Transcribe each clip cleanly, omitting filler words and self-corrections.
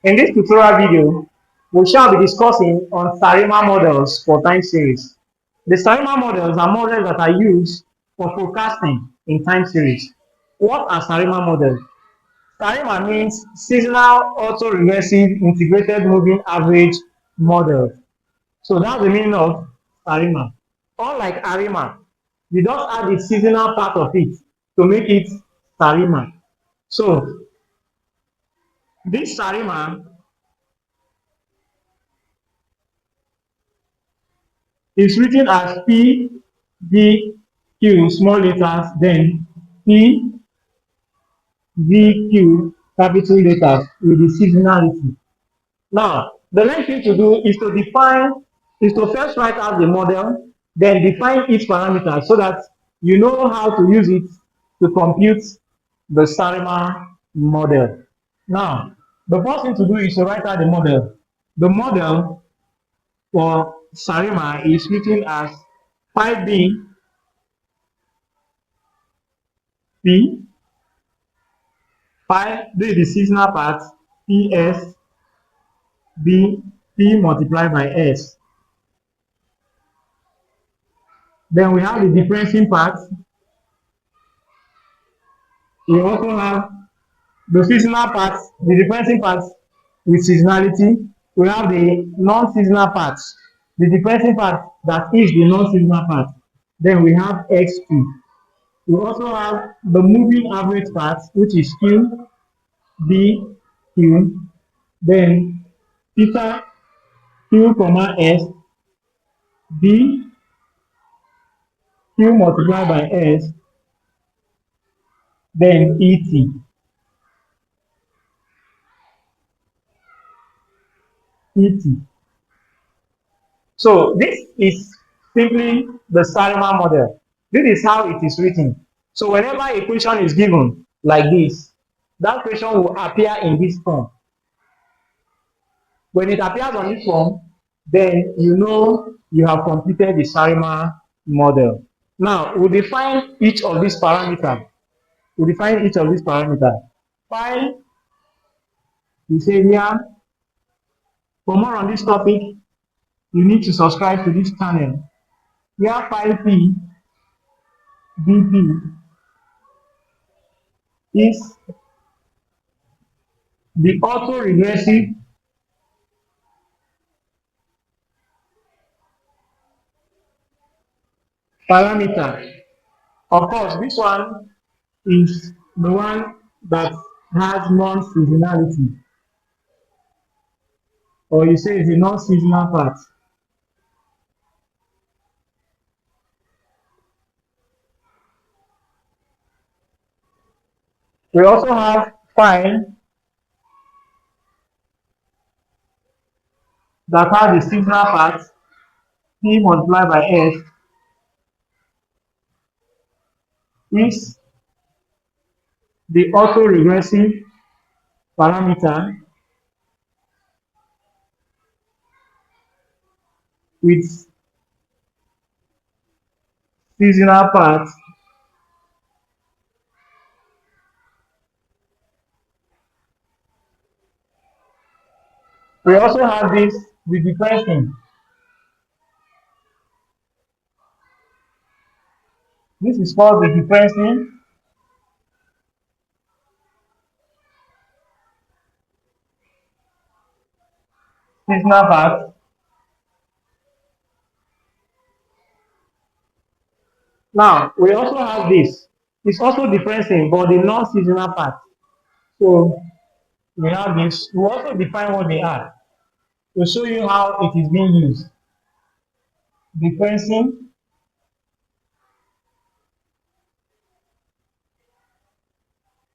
In this tutorial video, we shall be discussing on SARIMA models for time series. The SARIMA models are models that are used for forecasting in time series. What are SARIMA models? SARIMA means seasonal auto-regressive integrated moving average model. So that's the meaning of SARIMA. Unlike ARIMA, we just add the seasonal part of it to make it SARIMA. So this SARIMA is written as P, D, Q, small letters, then P, V, Q, capital letters with the seasonality. Now, the next thing to do is to first write out the model, then define each parameter so that you know how to use it to compute the SARIMA model. Now, the first thing to do is to write out the model. The model for SARIMA is written as 5B P, 5, this is the seasonal part, PS, B, P multiplied by S. Then we have the differencing part. We also have the seasonal part, the differencing part with seasonality. We have the non-seasonal part, the differencing part that is the non-seasonal part. Then we have X2. We also have the moving average part, which is Q, B, Q. Then theta Q comma S, B, Q multiplied by S, then ET. ET. So this is simply the SARIMA model. This is how it is written. So whenever a question is given like this, that question will appear in this form. When it appears on this form, then you know you have completed the SARIMA model. Now, we'll define each of these parameters. File, we say here, for more on this topic, you need to subscribe to this channel. Here, file P, BP is the auto-regressive parameter. Of course, this one is the one that has non-seasonality, or you say it's a non-seasonal part. We also have file that has the seasonal part, P multiplied by S, is the auto-regressive parameter with seasonal part. We also have this with differencing. This is called the differencing. Seasonal part. Now, we also have this. It's also differencing, but the non-seasonal part. So, we have this. We also define what they are to show you how it is being used. Differencing,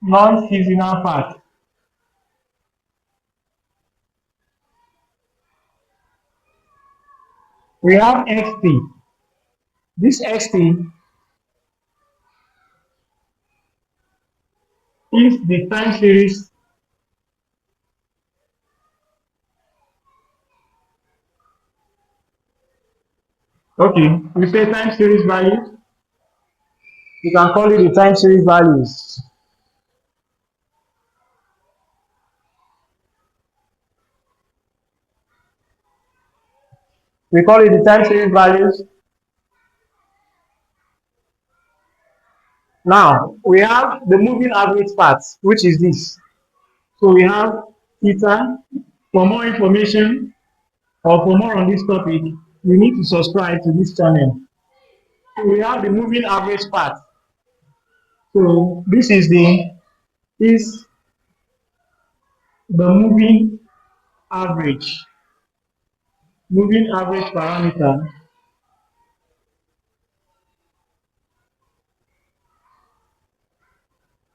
non-seasonal part. We have XT. This XT is the time series okay, we say time series values. You can call it the time series values. We call it the time series values. Now, we have the moving average part, which is this. So we have theta. For more information or for more on this topic, you need to subscribe to this channel. So we have the moving average part. So this is the moving average parameter.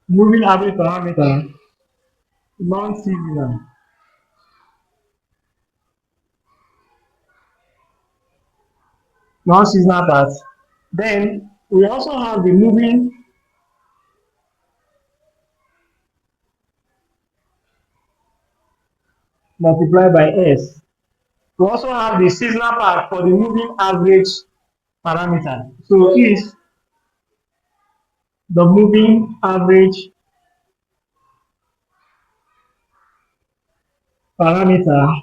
Moving average parameter, non-seasonal. Non-seasonal part. Then we also have the moving multiplied by S. We also have the seasonal part for the moving average parameter. So if the moving average parameter,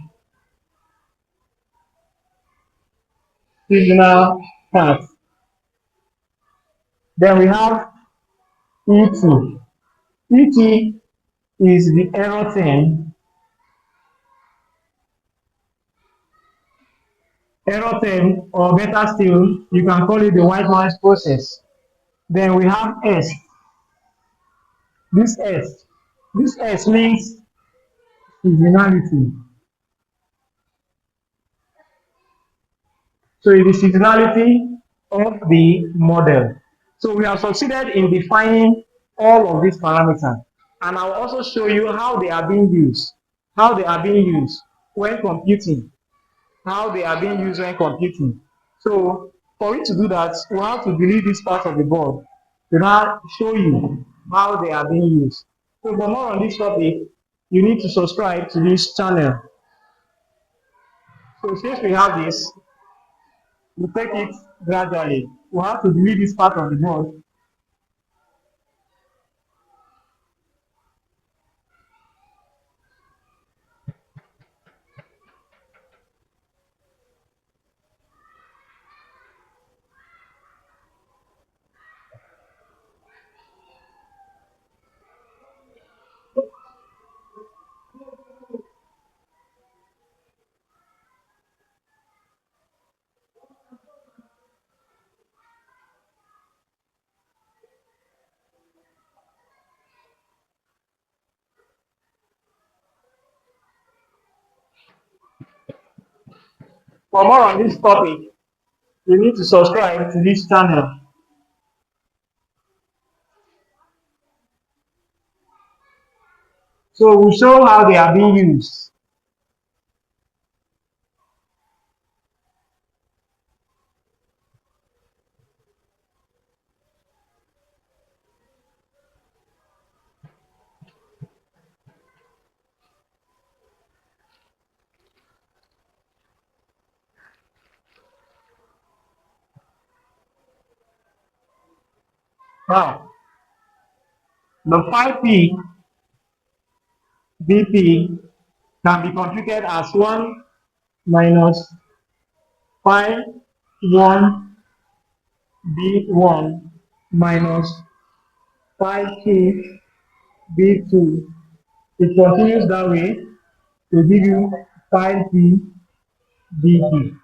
seasonal part, then we have ET. ET is the error term. Error term, or better still, you can call it the white noise process. Then we have S. This S. This S means seasonality. So it is seasonality of the model. So we have succeeded in defining all of these parameters. And I'll also show you how they are being used. How they are being used when computing. How they are being used when computing. So for you to do that, we'll have to delete this part of the board to now show you how they are being used. So for more on this topic, you need to subscribe to this channel. So since we have this, we take it gradually. We have to delete this part of the board. For more on this topic, you need to subscribe to this channel. So we'll show how they are being used. Now, the 5P BP can be computed as 1 minus phi 1 B1 minus phi 2 B2. It continues that way to give you 5P BP.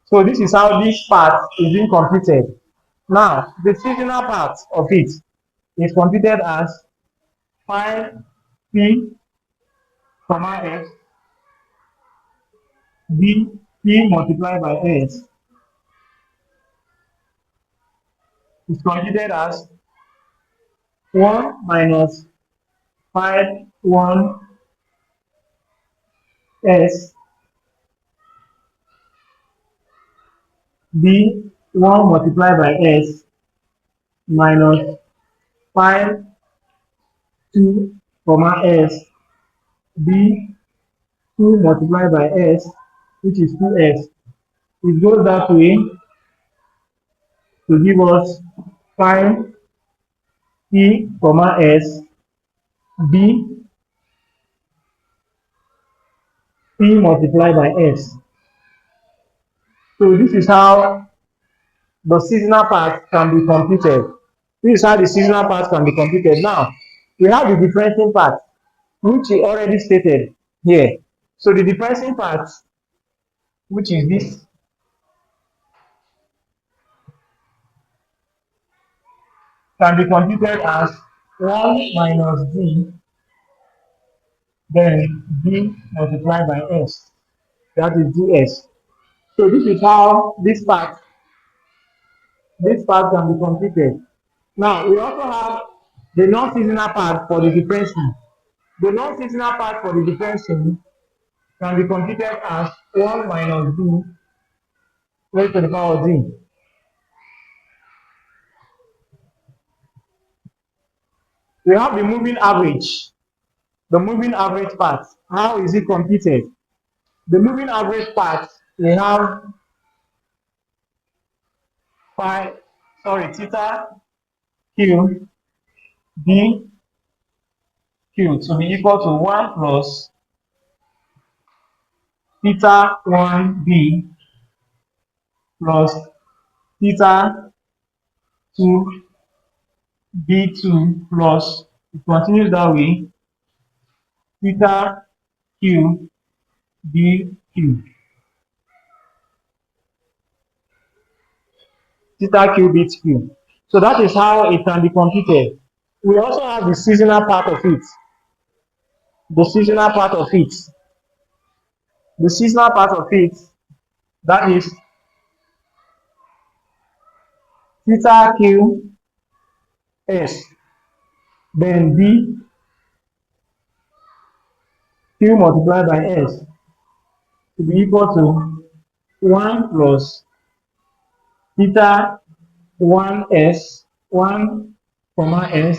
So this is how this part is being computed. Now, the seasonal part of it is computed as phi P, comma S, B, P multiplied by S is computed as 1 minus phi 1 S B 1 multiplied by S minus phi 2 comma S B 2 multiplied by S, which is 2S. It goes that way to give us phi P comma S B P multiplied by S. So this is how the seasonal part can be computed. This is how the seasonal part can be computed. Now, we have the differencing part, which is already stated here. So the differencing part, which is this, can be computed as 1 minus d, then d multiplied by s. That is ds. So this is how this part can be computed. Now, we also have the non-seasonal part for the differential. The non-seasonal part for the differential can be computed as 1 minus d raised to the power of d. We have the moving average. The moving average part. How is it computed? The moving average part, we have theta q d q to be equal to 1 plus theta 1 b plus theta 2 b2 plus, it continues that way, theta q dq. Theta q bit q. So that is how it can be computed. We also have the seasonal part of it. The seasonal part of it. The seasonal part of it, that is theta q s, then d q multiplied by s to be equal to 1 plus theta 1s, 1 comma s,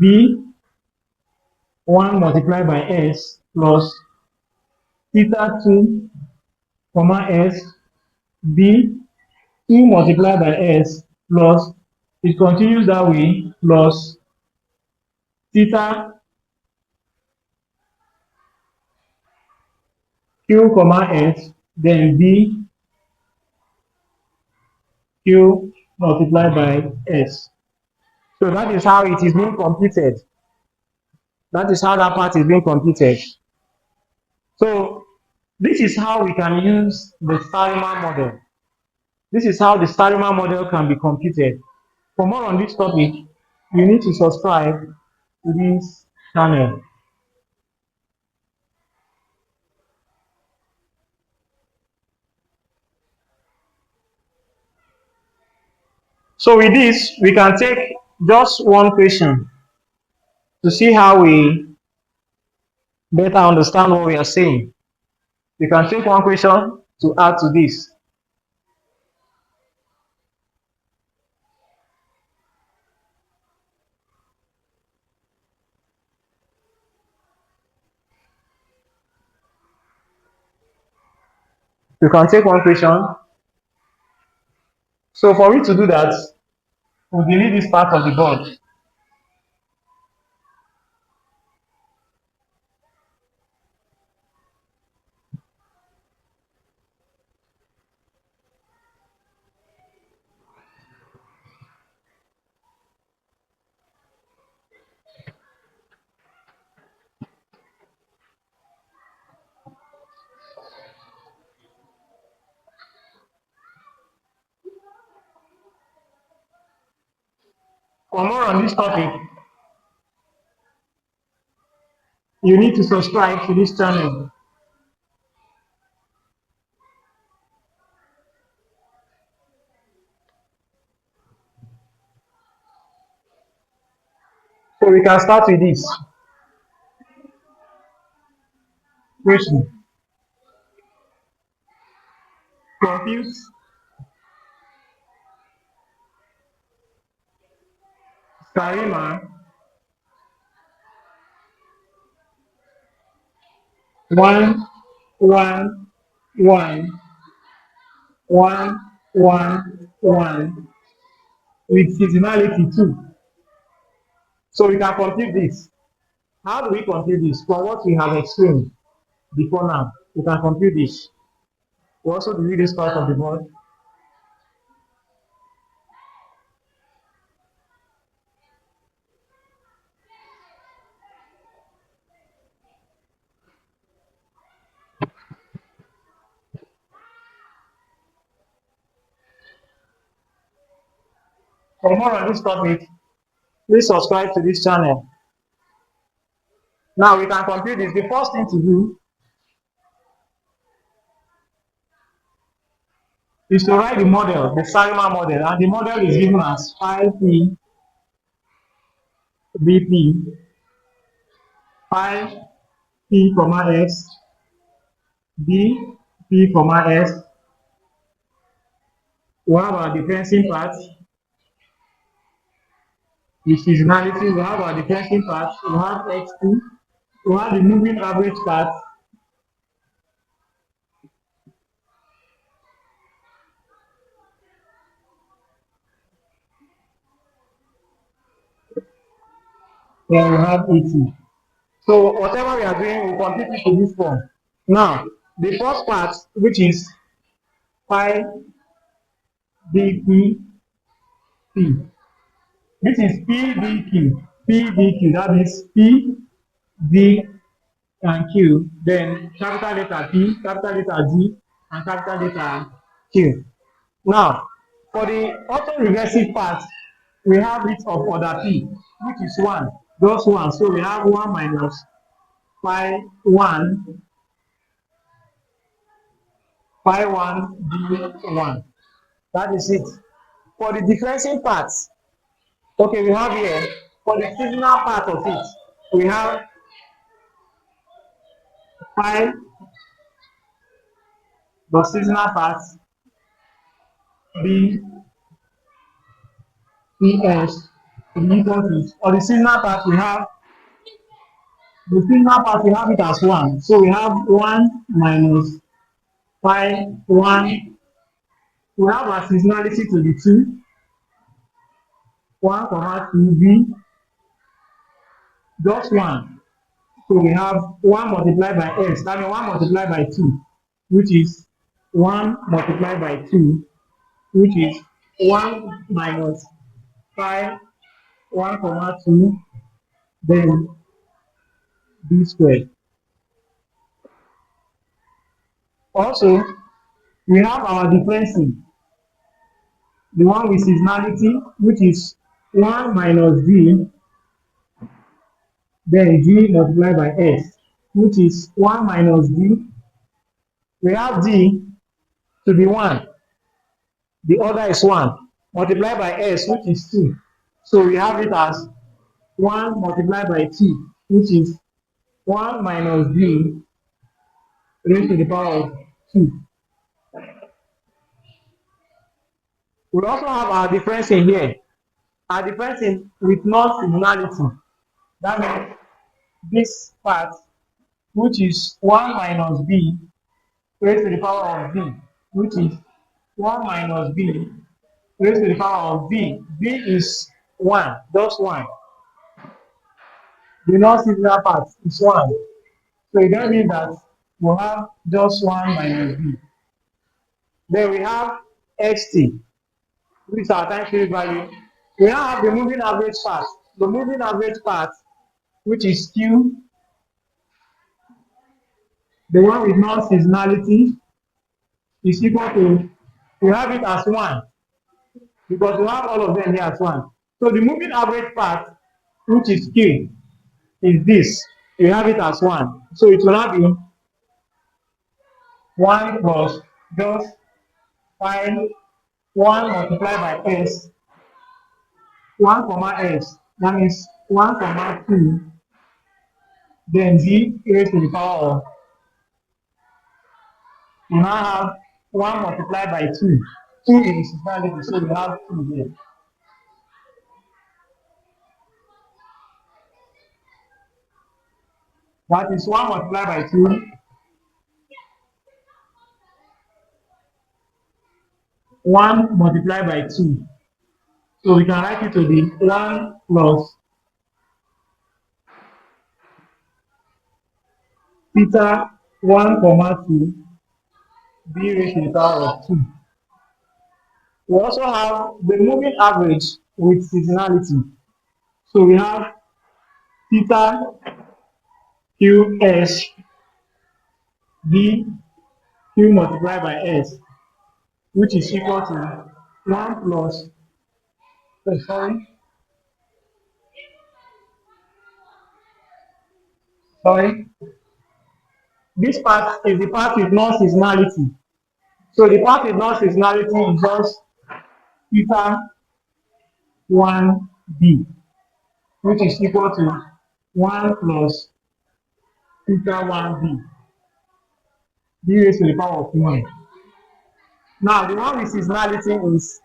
b 1 multiplied by s plus theta 2 comma s, b 2 multiplied by s plus, it continues that way, plus theta q comma s, then b q multiplied by s. So that is how it is being computed. That is how that part is being computed. So this is how we can use the SARIMA model. This is how the SARIMA model can be computed. For more on this topic, you need to subscribe to this channel. So with this, we can take just one question to see how we better understand what we are saying. We can take one question to add to this. We can take one question. So for me to do that, we'll delete this part of the board. For more on this topic, you need to subscribe to this channel. So we can start with this question. Compute SARIMA 111 with seasonality 2. So we can compute this. How do we compute this? From what we have explained before now, we can compute this. We also delete this part of the board. For more on this topic, please subscribe to this channel. Now we can compute this. The first thing to do is to write the model, the SARIMA model, and the model is given as 5P BP 5P comma S B P comma S. We have our differencing part, the seasonality. We have our differencing part. We have X2. We have the moving average part. Then we have 80. So whatever we are doing, we complete it to this form. Now, the first part, which is 5 DP P, which is PDQ. PDQ, that means P, D, and Q. Then capital letter P, capital letter D, and capital letter Q. Now, for the auto-regressive part, we have it of order P, which is 1, just 1. So we have 1 minus phi 1, phi 1, D1. That is it. For the differencing part, okay, we have here, for the seasonal part of it, we have phi, the seasonal part, B, E, S, or the seasonal part, we have the seasonal part, we have it as 1. So we have 1 minus phi 1. We have our seasonality to the 2, 1 comma 2B, just 1. So we have 1 multiplied by S, that means 1 multiplied by 2, which is 1 multiplied by 2, which is 1 minus phi 1 comma 2, then B squared. Also, we have our differencing, the one with seasonality, which is 1 minus D, then D multiplied by S, which is 1 minus D. We have D to be 1. The order is 1. Multiplied by S, which is 2. So we have it as 1 multiplied by 2, which is 1 minus D raised to the power of 2. We also have our differencing here. Our differencing with non-seasonality. That means this part, which is 1 minus B raised to the power of B, which is 1 minus B raised to the power of B. B is 1, just 1. The non-seasonal part is 1. So it doesn't mean that we have just 1 minus B. Then we have XT, which is our time series value. We now have the moving average part. The moving average part, which is Q, the one with non-seasonality, is equal to, we have it as 1, because we have all of them here as 1. So the moving average part, which is Q, is this. We have it as 1. So it will now be 1 plus just 5, 1 multiplied by S, 1 comma S, that means 1 comma 2, then Z raised to the power of, we now have 1 multiplied by 2. 2 is valid, so we have 2 here. That is 1 multiplied by 2, 1 multiplied by 2. So we can write it to be 1 plus theta 1 comma 2 b raised to the power of 2. We also have the moving average with seasonality. So we have theta qs b q multiplied by s, which is equal to 1 plus, sorry, this part is the part with non-seasonality. So the part with non-seasonality is just theta 1b, which is equal to 1 plus theta 1b, b raised to the power of 1. Now, the one with seasonality is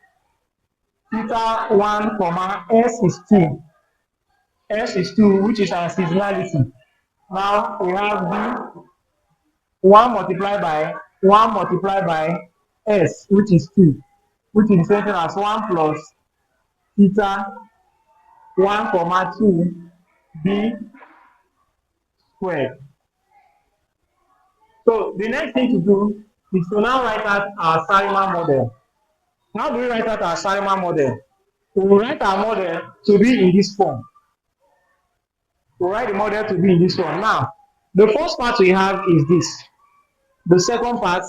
theta 1 comma s is 2. S is 2, which is our seasonality. Now, we have b 1 multiplied by s, which is 2, which is written as 1 plus theta 1 comma 2 b squared. So the next thing to do is to now write out our SARIMA model. How do we write out our SARIMA model? We will write our model to be in this form. We write the model to be in this form. Now, the first part we have is this. The second part,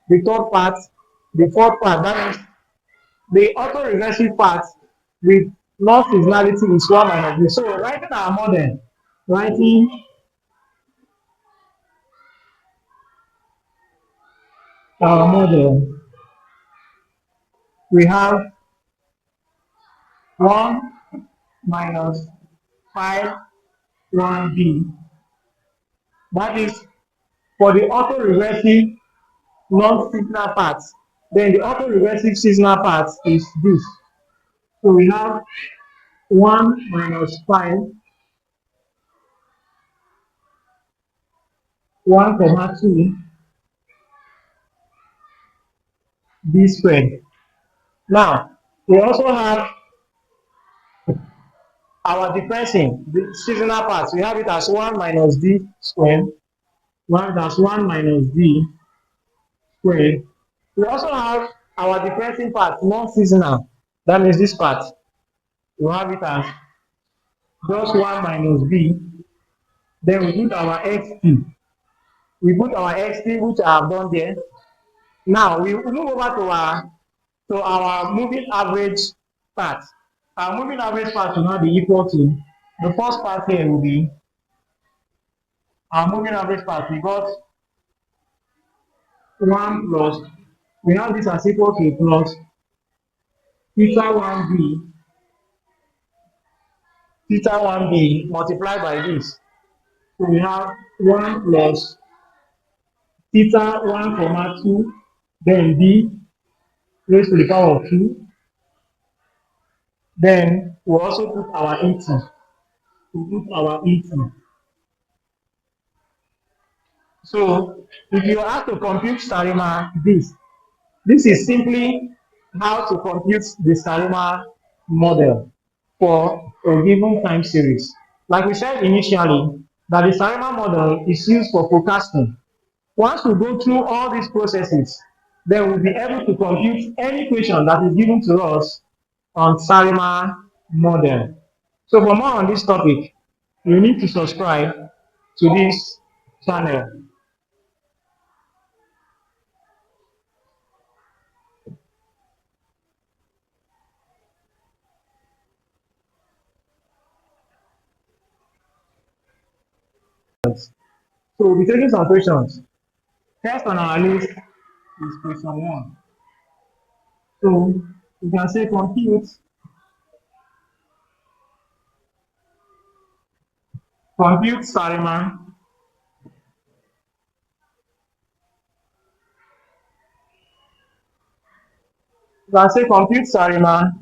the third part, the fourth part, that means the auto-regressive part with non-seasonality is 1 minus this. So writing our model, writing our model, we have 1 minus 5 1b. That is for the auto-regressive non-seasonal part. Then the auto-regressive seasonal part is this. So we have 1 minus 5, 1 comma 2, b squared. Now, we also have our depressing, the seasonal part. We have it as 1 minus d squared, 1 as 1 minus d squared. We also have our depressing part, non-seasonal. That means this part. We have it as just 1 minus b. Then we put our xt. We put our xt, which I have done there. Now we move over to our moving average part. Our moving average part will now be equal to the first part here will be our moving average part. We got 1 plus, we have this as equal to plus theta 1b, theta 1b multiplied by this. So we have 1 plus theta 1 comma 2, then b raised to the power of 2. Then we also put our ET. We put our ET. So if you have to compute SARIMA, this is simply how to compute the SARIMA model for a given time series. Like we said initially, that the SARIMA model is used for forecasting. Once we go through all these processes, then we'll be able to compute any equation that is given to us on SARIMA model. So for more on this topic, you need to subscribe to this channel. So we'll be taking some questions. First on our list is question 1. So you can say compute SARIMA. You can say compute SARIMA,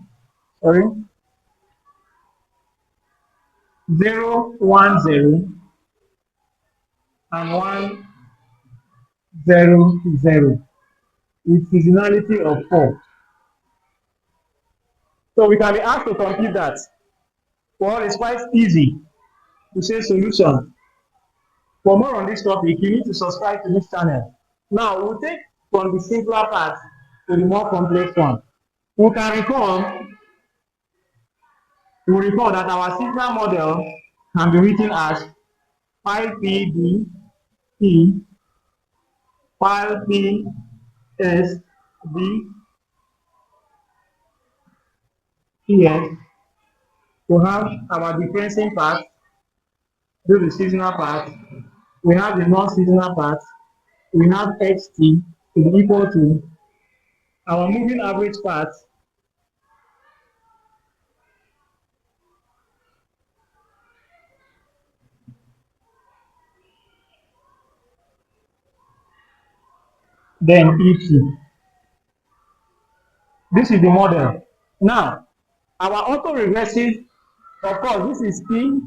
sorry, 0, 1, 0, and 1, 0, 0 with seasonality of 4. So we can be asked to compute that. Well, it's quite easy to say solution. For more on this topic, you need to subscribe to this channel. Now, we'll take from the simpler part to the more complex one. We can recall that our signal model can be written as pi p d t pi p s d t s. We have our differential part, do the seasonal part. We have the non-seasonal part. We have xt to be equal to our moving average part, then et. This is the model. Now, our autoregressive, of course, this is P,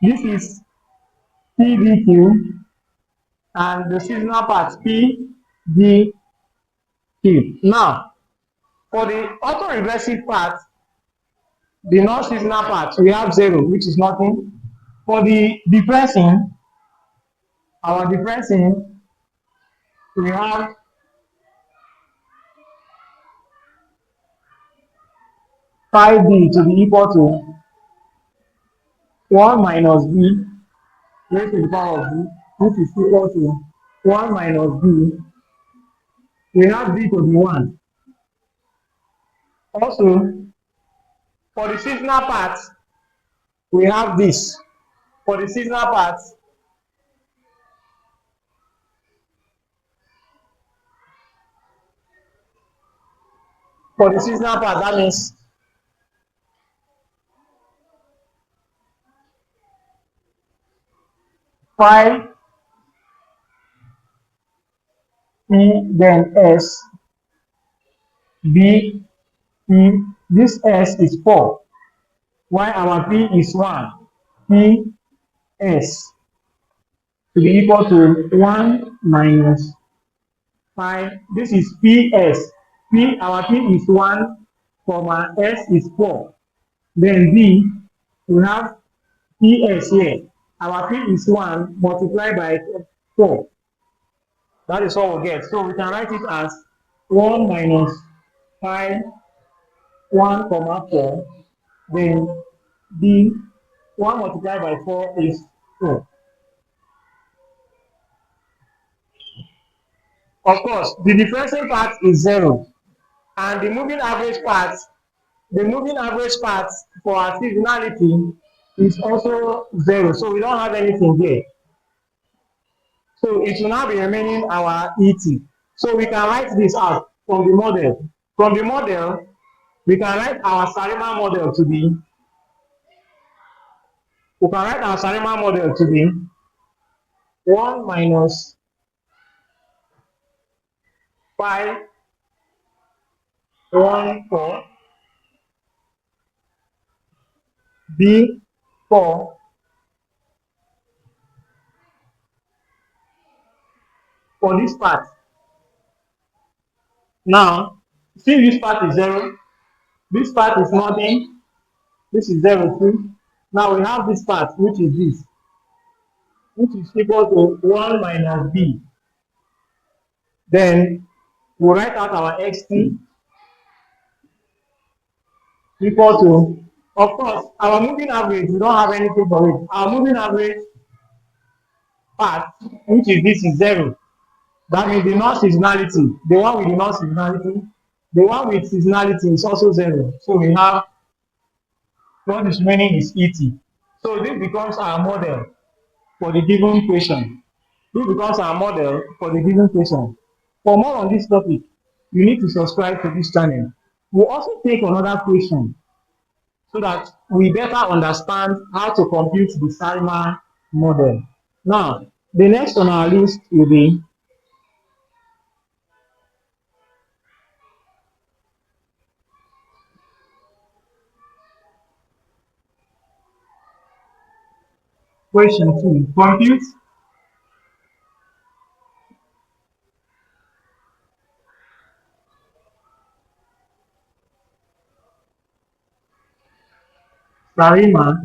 this is PDQ, and the seasonal part PDQ. Now, for the autoregressive part, the non-seasonal part, we have 0, which is nothing. For the differential, our differential, we have pi b to be equal to 1 minus b raised to the power of b, which is equal to 1 minus b. We have b to be 1. Also, for the seasonal part, we have this. For the seasonal part, that means pi p then s b p. This s is 4, while our p is 1. P s to be equal to 1 minus pi. This is ps. P, our p is 1, comma s is 4. Then b, we have ps here. Our p is 1 multiplied by 4. That is what we get. So we can write it as 1 minus pi 1 comma 4. Then b 1 multiplied by 4 is 4. Of course, the differential part is 0. And the moving average part for our seasonality is also 0. So we don't have anything there. So it will now be remaining our ET. So we can write this out from the model. From the model, we can write our SARIMA model to be 1 minus pi 1 4 b 4 for this part. Now, see, this part is 0, this part is nothing, this is 0 too. Now we have this part, which is this, which is equal to 1 minus b. Then we write out our xt equal to, of course, our moving average, we don't have anything for it. Our moving average part, which is this, is 0. That means the non-seasonality, the one with the non-seasonality, the one with seasonality is also 0. So we have what is remaining is ET. So this becomes our model for the given question. This becomes our model for the given question. For more on this topic, you need to subscribe to this channel. We'll also take another question so that we better understand how to compute the SARIMA model. Now, the next on our list will be question 2. Compute SARIMA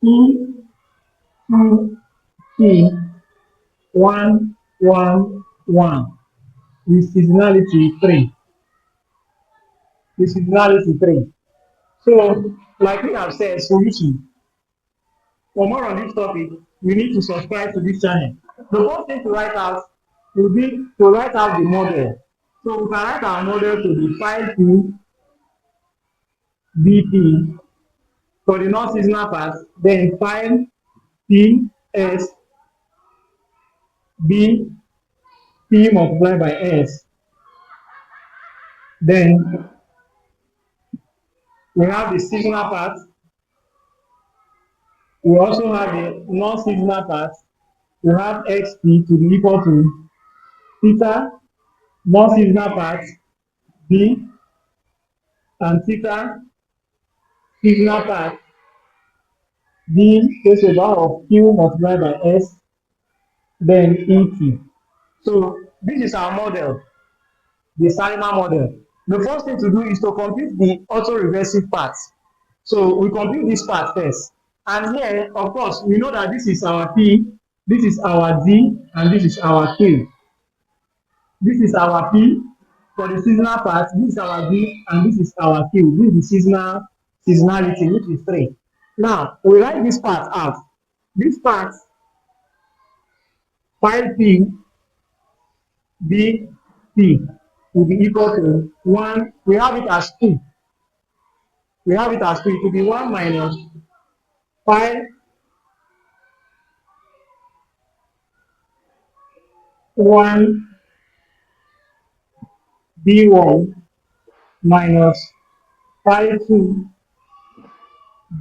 P 2 P 1 1, 1. With seasonality 3. With seasonality 3. So, like we have said, solution. For more on this topic, we need to subscribe to this channel. The first thing to write out will be to write out the model. So we can write our model to be file 2 BP for the non-seasonal part, then file P S B P multiplied by S. Then we have the seasonal part. We also have the non-seasonal part. We have XP to be equal to theta non-seasonal part B and theta seasonal part B takes over of Q multiplied by S, then ET. So this is our model, the SARIMA model. The first thing to do is to compute the auto-reversive part. So we compute this part first. And here, of course, we know that this is our P, this is our D, and this is our Q. This is our P for the seasonal part, this is our D, and this is our Q. This is the seasonality, which is 3. Now, we write this part out. This part, file P, B, P, will be equal to 1. We have it as 2. We have it as 2. It will be 1 minus file 1 B1 minus file 2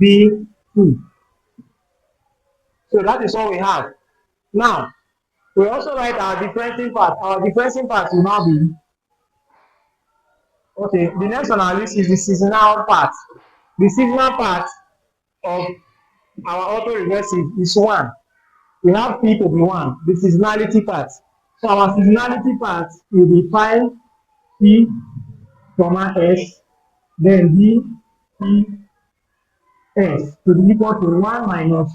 B2. So that is all we have. Now, we also write our differential part. Our differential part will now be, okay, the next on our list is the seasonal part. The seasonal part of our auto-reversive is 1. We have P to be 1, the seasonality part. So our seasonality part will be file P, comma S, then B, P, S to be equal to 1 minus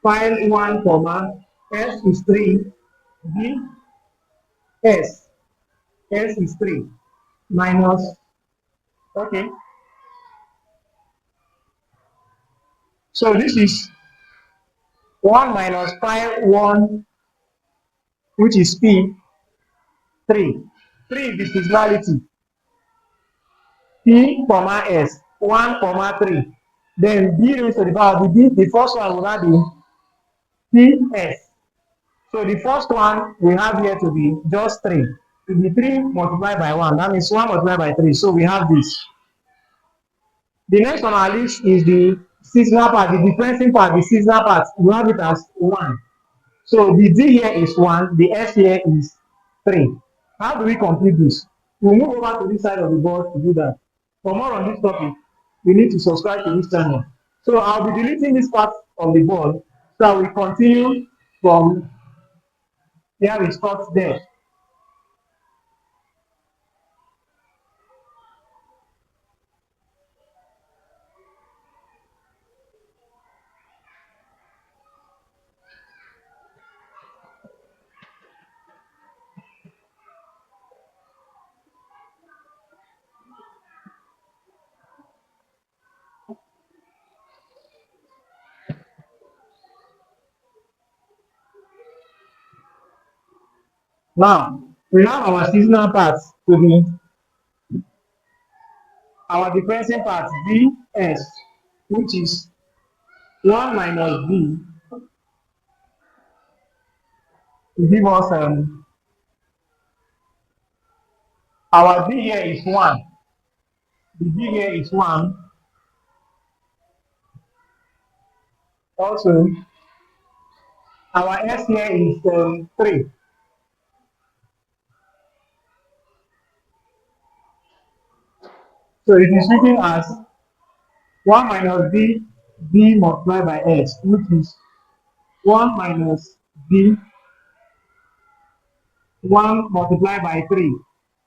file 1, comma S is 3, B, S, S is 3, minus, okay. So this is 1 minus file 1, which is P, 3. 3 is the seasonality. P, comma S, 1, comma 3. Then B raised to the power of the B, the first one will now be PS. So the first one we have here to be just 3. To be 3 multiplied by 1. That means 1 multiplied by 3. So we have this. The next on our list is the seasonal part, the differential part, the seasonal part. We have it as 1. So the D here is 1, the S here is 3. How do we complete this? We'll move over to this side of the board to do that. For more on this topic, you need to subscribe to this channel. So I'll be deleting this part of the board so we continue from here we start there. Now, we have our seasonal parts to be our differential part Ds, which is 1 minus B to give us our B here is 1. The B here is 1. Also, our S here is 3. So it is written as 1 minus B multiplied by S, which is 1 minus B 1 multiplied by 3,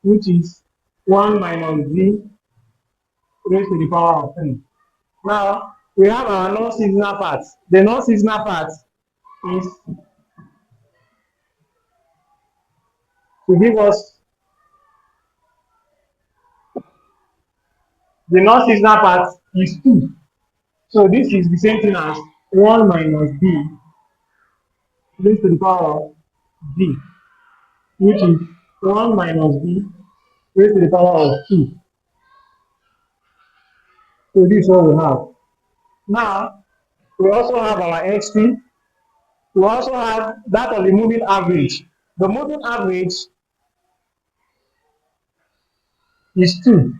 which is 1 minus B raised to the power of 3. Now, we have our non-seasonal part. The non-seasonal part is to give us the non-seasonal part is 2. So this is the same thing as 1 minus b raised to the power of b, which is 1 minus b raised to the power of 2. So this is what we have. Now, we also have our x3. We also have that of the moving average. The moving average is 2.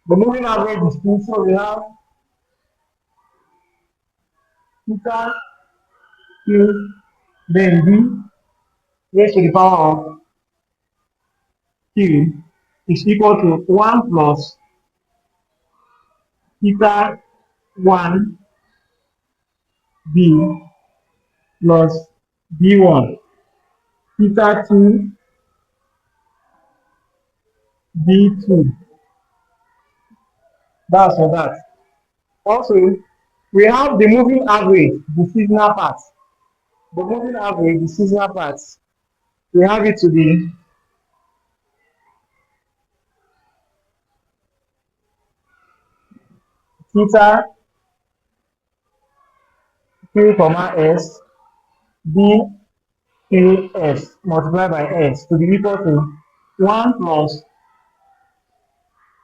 The moving average is 2, so we have theta q then b raised to the power of q is equal to 1 plus theta 1 b plus b1 theta 2 b2. That's for that. Also, we have the moving average, the seasonal part. The moving average, the seasonal part, we have it to be theta q comma s b q s multiplied by s to be equal to 1 plus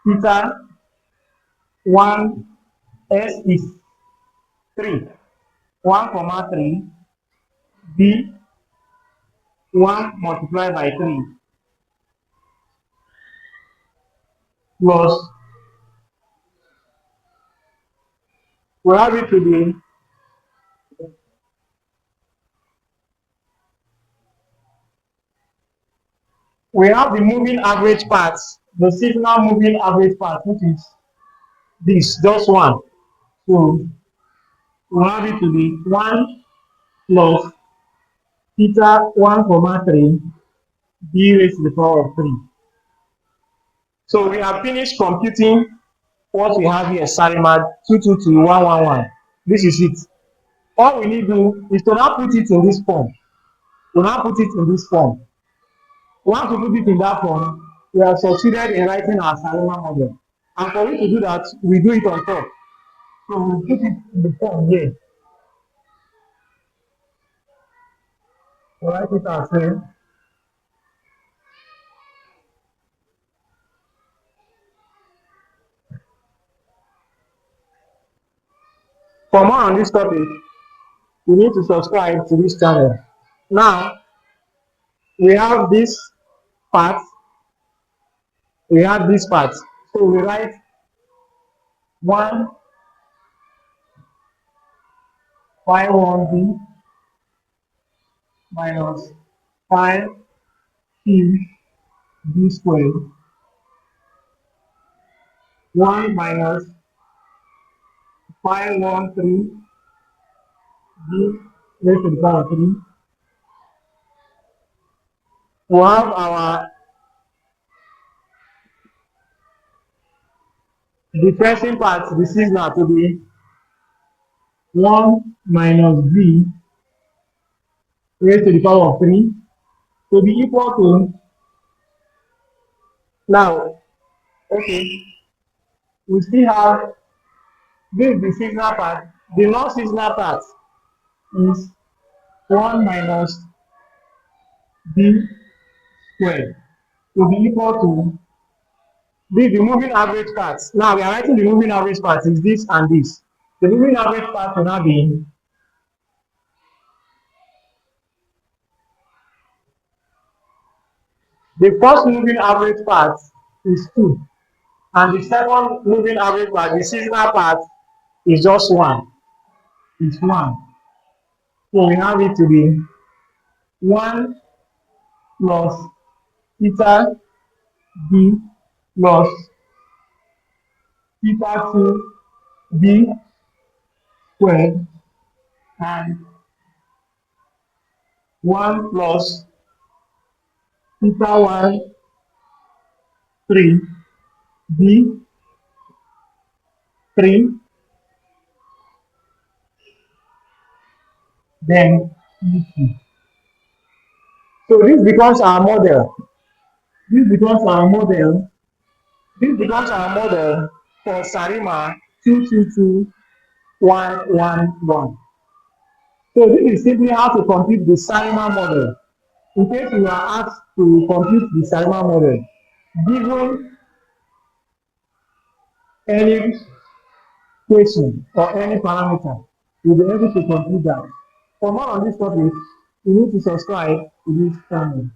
theta 1 s is 3, 1 comma 3 b 1 multiplied by 3 plus we have it to be we have the moving average part, the seasonal moving average part, which is this, just 1. So we have it to be 1 plus theta 1 comma 3 b raised to the power of 3. So we have finished computing what we have here, SARIMA 222111. This is it. All we need to do is to now put it in this form. To now put it in this form. Once we put it in that form, we have succeeded in writing our SARIMA model. And for you to do that, we do it on top. So we put it in the form here. We write it as for more on this topic, you need to subscribe to this channel. Now, we have this part, we have this part. So we write 1 phi 1b minus phi q b squared 1 minus phi 1 3 b raised to the power 3. We have our differential part, this is now to be 1 minus b raised to the power of 3 to be equal to, now, okay, we still have this is the seasonal part. The non-seasonal part is 1 minus b squared to be equal to this, the moving average part. Now we are writing the moving average part is this and this. The moving average part will now be the first moving average part is 2, and the second moving average part, the seasonal part, is just 1. It's 1. So we have it to be 1 plus theta b plus theta 2 b squared and 1 plus theta 1 3 b 3 then b2. So this becomes our model. This becomes our model. This becomes our model for SARIMA 222111. So this is simply how to compute the SARIMA model. In case you are asked to compute the SARIMA model, given any question or any parameter, you'll be able to compute that. For more on this topic, you need to subscribe to this channel.